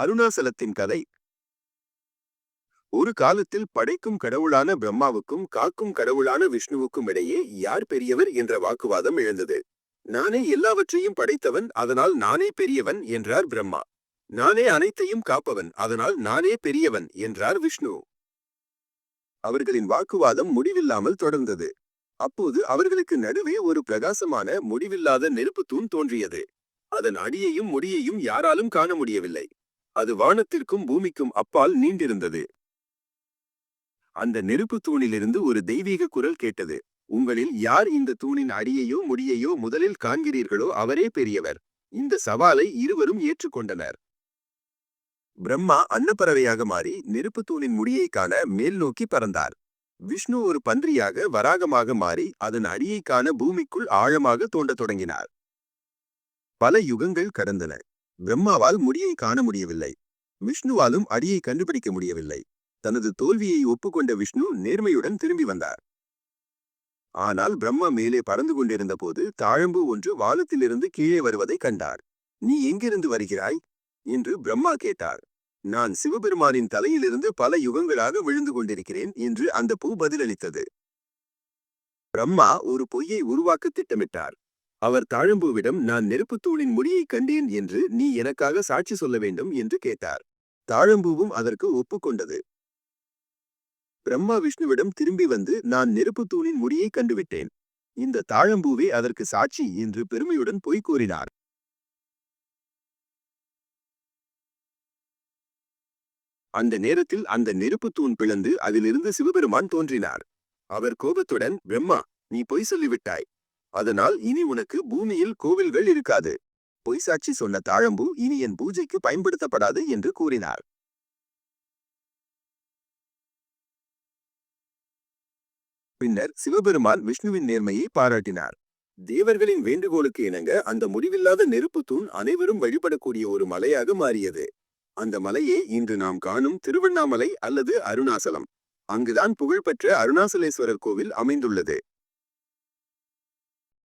அருணாசலத்தின் கதை. ஒரு காலத்தில் படைக்கும் கடவுளான பிரம்மாவுக்கும் காக்கும் கடவுளான விஷ்ணுவுக்கும் இடையே யார் பெரியவர் என்ற வாக்குவாதம் எழுந்தது. நானே எல்லாவற்றையும் படைத்தவன், அதனால் நானே பெரியவன் என்றார் பிரம்மா. நானே அனைத்தையும் காப்பவன், அதனால் நானே பெரியவன் என்றார் விஷ்ணு. அவர்களின் வாக்குவாதம் முடிவில்லாமல் தொடர்ந்தது. அப்போது அவர்களுக்கு நடுவே ஒரு பிரகாசமான முடிவில்லாத நெருப்பு தூண் தோன்றியது. அதன் அடியையும் முடியையும் யாராலும் காண முடியவில்லை. அது வானத்திற்கும் பூமிக்கும் அப்பால் நீண்டிருந்தது. அந்த நெருப்பு தூணிலிருந்து ஒரு தெய்வீக குரல் கேட்டது. உங்களில் யார் இந்த தூணின் அடியையோ முடியையோ முதலில் காண்கிறீர்களோ அவரே பெரியவர். இந்த சவாலை இருவரும் ஏற்றுக்கொண்டனர். பிரம்மா அன்னப்பறவையாக மாறி நெருப்பு தூணின் முடியை காண மேல் நோக்கி பறந்தார். விஷ்ணு ஒரு பன்றியாக வராகமாக மாறி அதன் அடியை காண பூமிக்குள் ஆழமாக தோண்டத் தொடங்கினார். பல யுகங்கள் கடந்தன. பிரம்மாவால் முடியை காண முடியவில்லை. விஷ்ணுவாலும் அடியை கண்டுபிடிக்க முடியவில்லை. தனது தோல்வியை ஒப்புக்கொண்ட விஷ்ணு நேர்மையுடன் திரும்பி வந்தார். ஆனால் பிரம்மா மேலே பறந்து கொண்டிருந்த போது தாழம்பு ஒன்று வானத்திலிருந்து கீழே வருவதை கண்டார். நீ எங்கிருந்து வருகிறாய் என்று பிரம்மா கேட்டார். நான் சிவபெருமானின் தலையிலிருந்து பல யுகங்களாக விழுந்து கொண்டிருக்கிறேன் என்று அந்த பூ பதிலளித்தது. பிரம்மா ஒரு பொய்யை உருவாக்க திட்டமிட்டார். அவர் தாழம்பூவிடம் நான் நெருப்புத்தூணின் முடியை கண்டேன் என்று நீ எனக்காக சாட்சி சொல்ல வேண்டும் என்று கேட்டார். தாழம்பூவும் அதற்கு ஒப்புக்கொண்டது. பிரம்மா விஷ்ணுவிடம் திரும்பி வந்து நான் நெருப்புத்தூணின் முடியை கண்டுவிட்டேன். இந்த தாழம்பூவே அதற்கு சாட்சி என்று பெருமையுடன் பொய் கூறினார். அந்த நேரத்தில் அந்த நெருப்புத்தூண் பிளந்து அதிலிருந்து சிவபெருமான் தோன்றினார். அவர் கோபத்துடன் பிரம்மா, நீ பொய் சொல்லிவிட்டாய். அதனால் இனி உனக்கு பூமியில் கோவில்கள் இருக்காது. பொய் சாட்சி சொன்ன தாழம்பூ இனி என் பூஜைக்கு பயன்படுத்தப்படாது என்று கூறினார். பின்னர் சிவபெருமான் விஷ்ணுவின் நேர்மையை பாராட்டினார். தேவர்களின் வேண்டுகோளுக்கு இணங்க அந்த முடிவில்லாத நெருப்பு தூண் அனைவரும் வழிபடக்கூடிய ஒரு மலையாக மாறியது. அந்த மலையே இன்று நாம் காணும் திருவண்ணாமலை அல்லது அருணாசலம். அங்குதான் புகழ்பெற்ற அருணாசலேஸ்வரர் கோவில் அமைந்துள்ளது.